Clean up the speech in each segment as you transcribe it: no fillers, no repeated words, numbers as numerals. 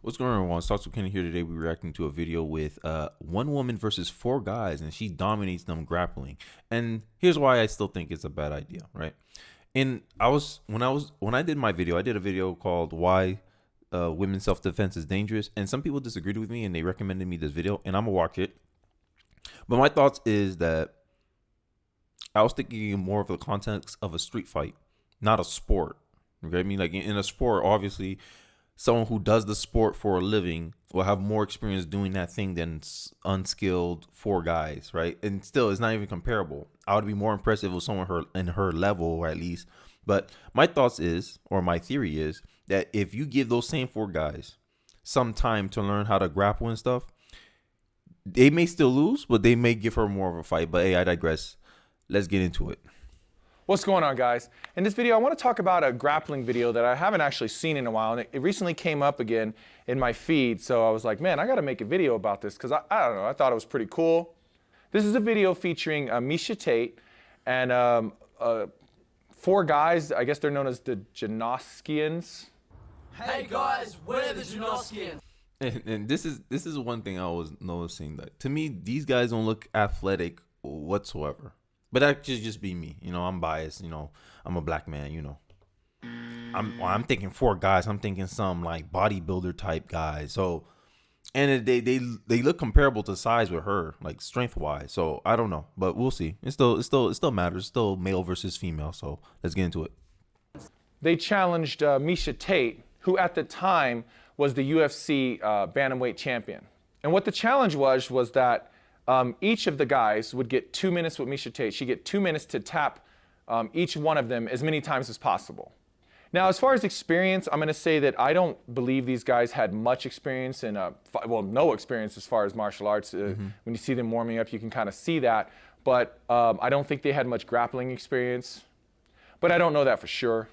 What's going on, everyone? Stocks with Kenny here. Today we're reacting to a video with one woman versus four guys, and she dominates them grappling. And here's why I still think it's a bad idea, right? And when I did my video, I did a video called "Why Women's Self-Defense is Dangerous," and some people disagreed with me and they recommended me this video, and I'm gonna watch it. But my thoughts is that I was thinking more of the context of a street fight, not a sport. Okay, I mean, like in a sport, obviously, someone who does the sport for a living will have more experience doing that thing than unskilled four guys, right? And still, it's not even comparable. I would be more impressive with someone in her level, or at least. But my thoughts is, or my theory is, that if you give those same four guys some time to learn how to grapple and stuff, they may still lose, but they may give her more of a fight. But hey, I digress. Let's get into it. What's going on, guys? In this video, I want to talk about a grappling video that I haven't actually seen in a while, and it recently came up again in my feed, so I was like, man, I got to make a video about this because I don't know, I thought it was pretty cool. This is a video featuring Miesha Tate and four guys. I guess they're known as the Janoskians. Hey guys, we're the Janoskians. And this is one thing I was noticing, that to me these guys don't look athletic whatsoever. But that could just be me, I'm biased, I'm a black man, I'm thinking four guys, I'm thinking some like bodybuilder type guys. So, and they look comparable to size with her, like strength wise. So I don't know, but we'll see. It still matters. It's still male versus female. So let's get into it. They challenged Miesha Tate, who at the time was the UFC bantamweight champion. And what the challenge was that each of the guys would get 2 minutes with Miesha Tate. She'd get 2 minutes to tap each one of them as many times as possible. Now, as far as experience, I'm going to say that I don't believe these guys had much experience in, no experience as far as martial arts. When you see them warming up, you can kind of see that. But I don't think they had much grappling experience. But I don't know that for sure.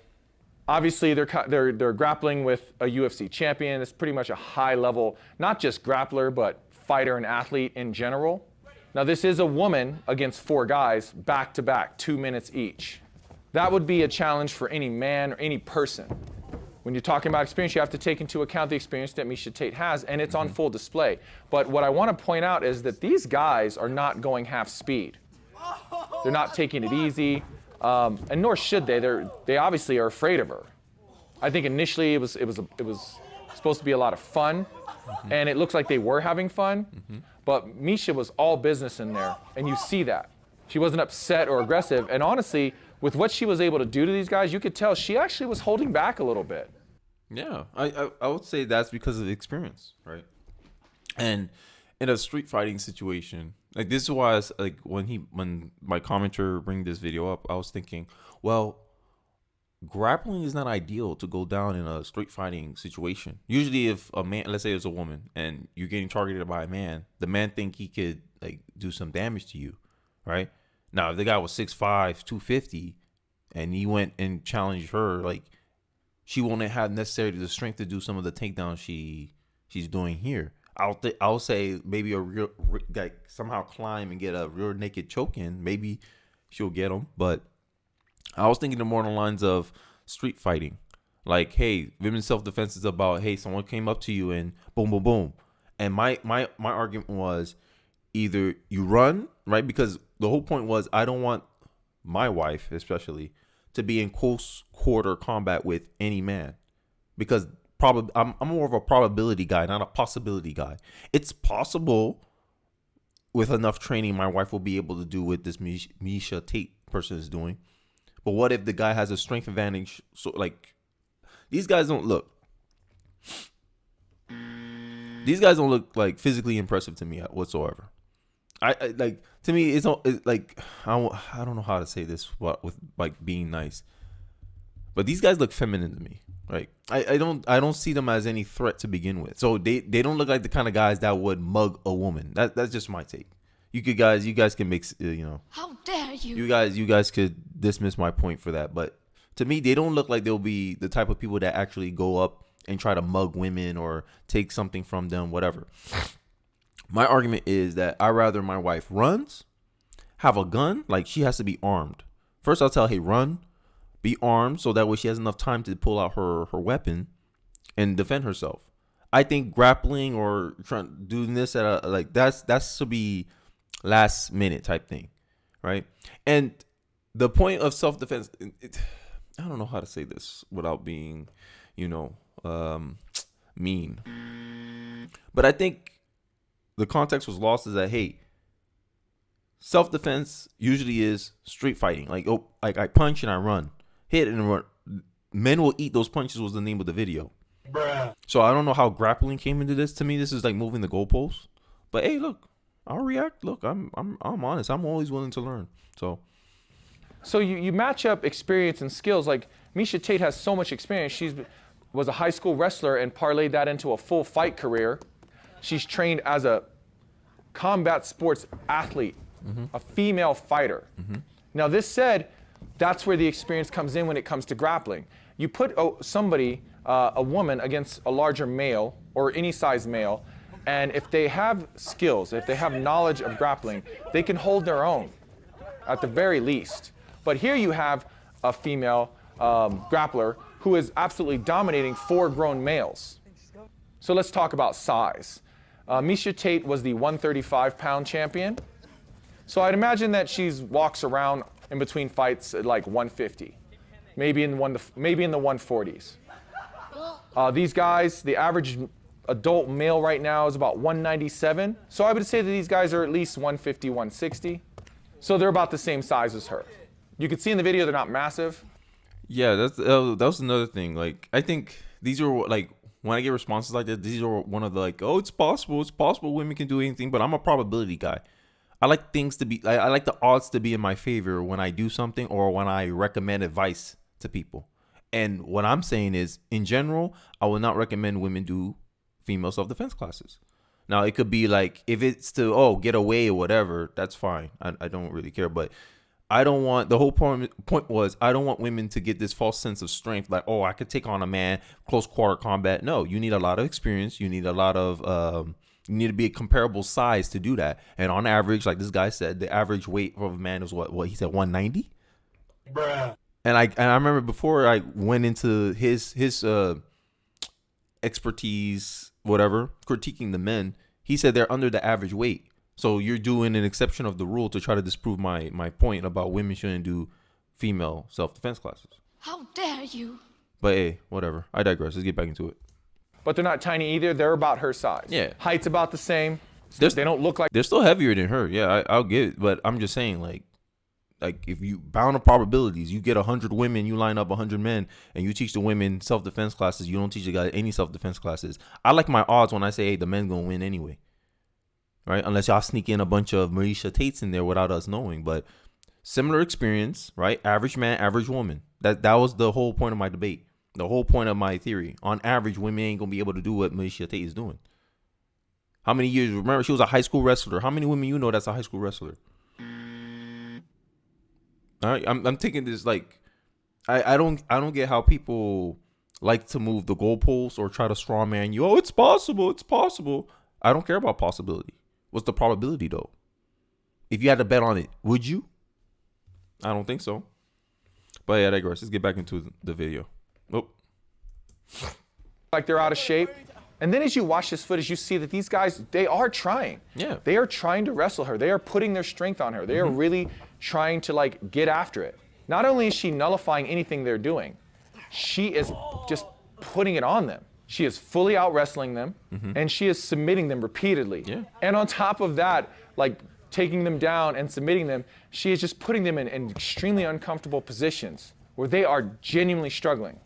Obviously, they're grappling with a UFC champion. It's pretty much a high level, not just grappler, but fighter and athlete in general. Now, this is a woman against four guys back to back, 2 minutes each. That would be a challenge for any man or any person. When you're talking about experience, you have to take into account the experience that Miesha Tate has, and it's on full display. But what I want to point out is that these guys are not going half speed. They're not taking it easy, and nor should they. They obviously are afraid of her. I think initially it was supposed to be a lot of fun. And it looks like they were having fun, but Miesha was all business in there, and you see that. She wasn't upset or aggressive, and honestly, with what she was able to do to these guys, you could tell she actually was holding back a little bit. Yeah, I would say that's because of experience, right? And in a street fighting situation, like this is why when my commenter bring this video up, I was thinking, well, grappling is not ideal to go down in a street fighting situation. Usually if a man, let's say it's a woman and you're getting targeted by a man, the man think he could like do some damage to you, right? Now if the guy was 6'5", 250 and he went and challenged her, like she won't have necessarily the strength to do some of the takedowns she's doing here. I'll say maybe a real, like somehow climb and get a rear naked choke in, maybe she'll get him. But I was thinking more on the lines of street fighting. Like, hey, women's self-defense is about, hey, someone came up to you and boom, boom, boom. And my argument was either you run, right? Because the whole point was I don't want my wife, especially, to be in close quarter combat with any man. Because I'm more of a probability guy, not a possibility guy. It's possible with enough training my wife will be able to do what this Miesha Tate person is doing. But what if the guy has a strength advantage? So like these guys don't look like physically impressive to me whatsoever. I like, to me it's like I don't know how to say this with like being nice. But these guys look feminine to me. Like I don't see them as any threat to begin with. So they don't look like the kind of guys that would mug a woman. That's just my take. You guys can mix, How dare you? You guys could dismiss my point for that, but to me, they don't look like they'll be the type of people that actually go up and try to mug women or take something from them, whatever. My argument is that I'd rather my wife runs, have a gun, like she has to be armed. First, I'll tell her, hey, run, be armed, so that way she has enough time to pull out her weapon and defend herself. I think grappling or trying doing this at a like that's to be last minute type thing, right? And the point of self defense, I don't know how to say this without being, mean, but I think the context was lost is that, hey, self defense usually is street fighting, like I punch and I run, hit and run. Men will eat those punches was the name of the video. Bruh. So I don't know how grappling came into this. To me, this is like moving the goalposts. But hey, look, I'll react. Look, I'm honest. I'm always willing to learn. So you match up experience and skills. Like Miesha Tate has so much experience. She was a high school wrestler and parlayed that into a full fight career. She's trained as a combat sports athlete, a female fighter. Now this said, that's where the experience comes in when it comes to grappling. You put a woman against a larger male or any size male, and if they have skills, if they have knowledge of grappling, they can hold their own at the very least. But here you have a female grappler who is absolutely dominating 4 grown males. So let's talk about size. Miesha Tate was the 135-pound champion. So I'd imagine that she walks around in between fights at like 150, maybe in the 140s. These guys, the average adult male right now is about 197. So I would say that these guys are at least 150, 160. So they're about the same size as her. You can see in the video they're not massive. Yeah, that was another thing. Like, I think these are like, when I get responses like that, these are one of the like, oh, it's possible women can do anything, but I'm a probability guy. I like things to be, I like the odds to be in my favor when I do something or when I recommend advice to people. And what I'm saying is, in general, I would not recommend women do female self-defense classes. Now, it could be like, if it's to, get away or whatever, that's fine. I don't really care. But I don't want, the whole point was, I don't want women to get this false sense of strength. Like, oh, I could take on a man, close quarter combat. No, you need a lot of experience. You need a lot of, you need to be a comparable size to do that. And on average, like this guy said, the average weight of a man is what he said, 190? Bruh. And I remember before I went into his expertise, whatever, critiquing the men, he said they're under the average weight. So you're doing an exception of the rule to try to disprove my point about women shouldn't do female self-defense classes. How dare you? But hey, whatever. I digress. Let's get back into it. But they're not tiny either. They're about her size. Yeah. Height's about the same. They don't look like... They're still heavier than her. Yeah, I'll get it. But I'm just saying, like if you bound of probabilities, you get 100 women, you line up 100 men, and you teach the women self-defense classes. You don't teach the guy any self-defense classes. I like my odds when I say, hey, the men's going to win anyway. Right? Unless y'all sneak in a bunch of Miesha Tates in there without us knowing. But similar experience, right? Average man, average woman. That was the whole point of my debate. The whole point of my theory. On average, women ain't going to be able to do what Miesha Tate is doing. How many years? Remember, she was a high school wrestler. How many women you know that's a high school wrestler? All right, I'm taking this like, I don't get how people like to move the goalposts or try to straw man you. Oh, it's possible. It's possible. I don't care about possibility. What's the probability though? If you had to bet on it, would you? I don't think so. But yeah, I digress. Let's get back into the video. Oh. Like they're out of shape. And then as you watch this footage, you see that these guys, they are trying. Yeah. They are trying to wrestle her. They are putting their strength on her. They are really trying to like get after it. Not only is she nullifying anything they're doing, she is just putting it on them. She is fully out wrestling them and she is submitting them repeatedly. Yeah. And on top of that, like taking them down and submitting them, she is just putting them in extremely uncomfortable positions where they are genuinely struggling.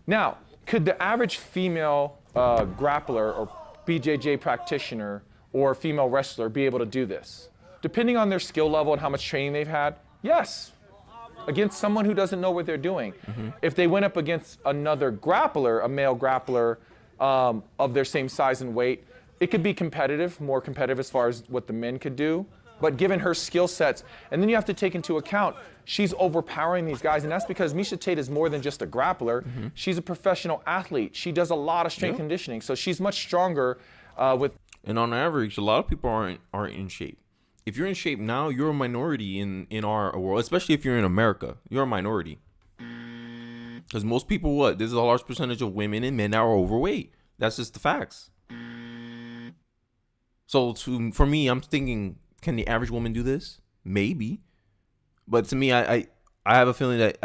Now, could the average female grappler or BJJ practitioner or female wrestler be able to do this? Depending on their skill level and how much training they've had, yes. Against someone who doesn't know what they're doing. If they went up against another grappler, a male grappler of their same size and weight, it could be competitive, more competitive as far as what the men could do. But given her skill sets, and then you have to take into account, she's overpowering these guys, and that's because Miesha Tate is more than just a grappler. She's a professional athlete. She does a lot of strength conditioning, so she's much stronger with... And on average, a lot of people aren't in shape. If you're in shape now, you're a minority in our world, especially if you're in America. You're a minority. Because most people, what? There's a large percentage of women and men that are overweight. That's just the facts. So for me, I'm thinking, can the average woman do this? Maybe. But to me, I have a feeling that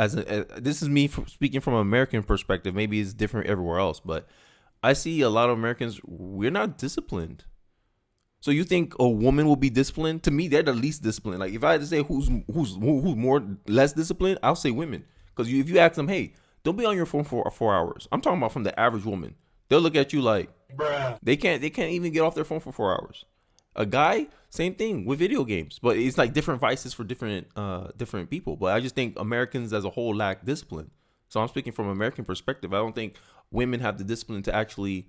this is me speaking from an American perspective. Maybe it's different everywhere else, but I see a lot of Americans, we're not disciplined. So you think a woman will be disciplined? To me, they're the least disciplined. Like if I had to say who's less disciplined, I'll say women. Because if you ask them, hey, don't be on your phone for 4 hours. I'm talking about from the average woman. They'll look at you like, bruh. They can't even get off their phone for 4 hours. A guy, same thing with video games, but it's like different vices for different people. But I just think Americans as a whole lack discipline. So I'm speaking from an American perspective. I don't think women have the discipline to actually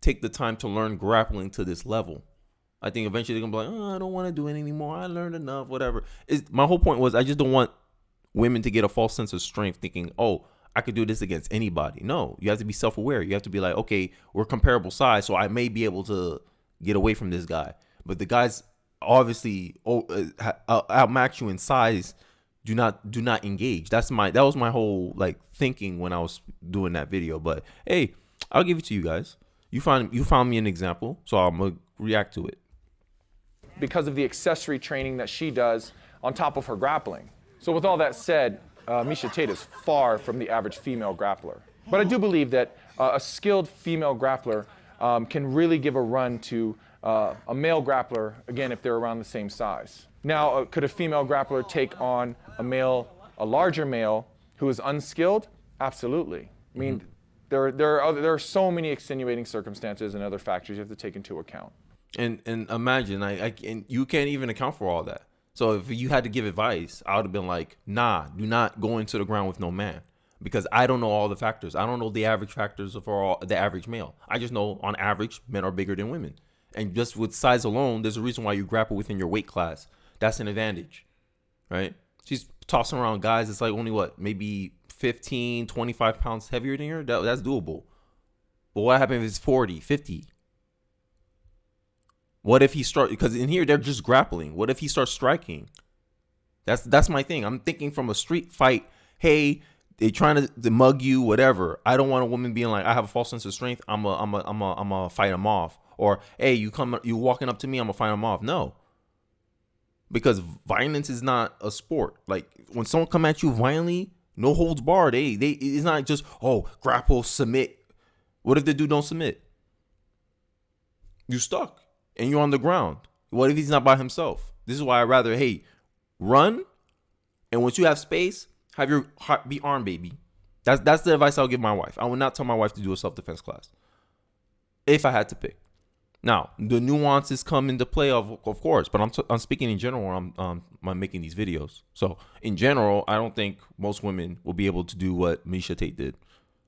take the time to learn grappling to this level. I think eventually they're gonna be like, oh, I don't want to do it anymore. I learned enough, whatever. My whole point was I just don't want women to get a false sense of strength thinking, oh, I could do this against anybody. No, you have to be self-aware. You have to be like, okay, we're comparable size, so I may be able to get away from this guy. But the guys obviously outmatch you in size. Do not engage. That was my whole like thinking when I was doing that video. But hey, I'll give it to you guys. You found me an example, so I'm gonna react to it. Because of the accessory training that she does on top of her grappling. So with all that said, Miesha Tate is far from the average female grappler. But I do believe that a skilled female grappler can really give a run to a male grappler, again, if they're around the same size. Now, could a female grappler take on a larger male who is unskilled? Absolutely. I mean, there are so many extenuating circumstances and other factors you have to take into account. And imagine, and you can't even account for all that. So if you had to give advice, I would have been like, nah, do not go into the ground with no man. Because I don't know all the factors. I don't know the average factors for the average male. I just know on average, men are bigger than women. And just with size alone, there's a reason why you grapple within your weight class. That's an advantage, right? She's tossing around guys. It's like only maybe 15, 25 pounds heavier than her. That's doable. But what happens if it's 40, 50? What if he starts, because in here they're just grappling. What if he starts striking? That's my thing. I'm thinking from a street fight. Hey, they trying to mug you, whatever. I don't want a woman being like, I have a false sense of strength. I'm a fight him off. Or hey, you walking up to me, I'm gonna fight him off. No, because violence is not a sport. Like when someone come at you violently, no holds barred. It's not just grapple, submit. What if the dude don't submit? You stuck and you're on the ground. What if he's not by himself? This is why I rather run, and once you have space, have your heart be armed, baby. That's the advice I'll give my wife. I would not tell my wife to do a self-defense class if I had to pick. Now, the nuances come into play, of course, but I'm speaking in general when I'm making these videos. So, in general, I don't think most women will be able to do what Miesha Tate did,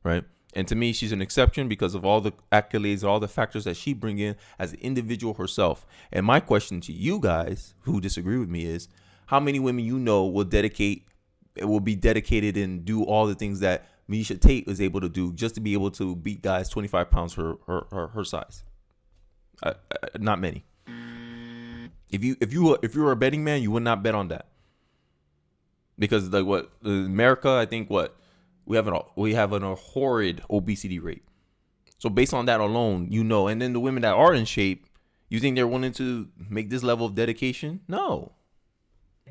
right? And to me, she's an exception because of all the accolades, all the factors that she brings in as an individual herself. And my question to you guys who disagree with me is, how many women will be dedicated and do all the things that Miesha Tate was able to do just to be able to beat guys 25 pounds her size? Not many. If you were a betting man, you would not bet on that, because America, I think we have a horrid obesity rate. So based on that alone, and then the women that are in shape, you think they're willing to make this level of dedication? No,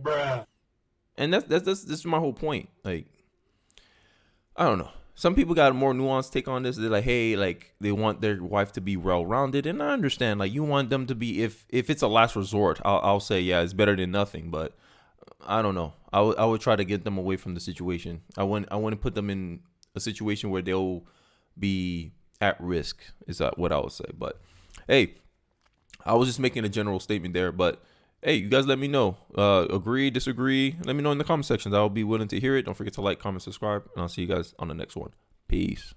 bruh. And that's my whole point. Like, I don't know. Some people got a more nuanced take on this. They're like, hey, like they want their wife to be well-rounded, and I understand. Like you want them to be, if it's a last resort, I'll say yeah, it's better than nothing. But I don't know. I would try to get them away from the situation. I wouldn't put them in a situation where they'll be at risk. Is that what I would say? But hey, I was just making a general statement there. But hey, you guys let me know. Agree, disagree. Let me know in the comment sections. I'll be willing to hear it. Don't forget to like, comment, subscribe, and I'll see you guys on the next one. Peace.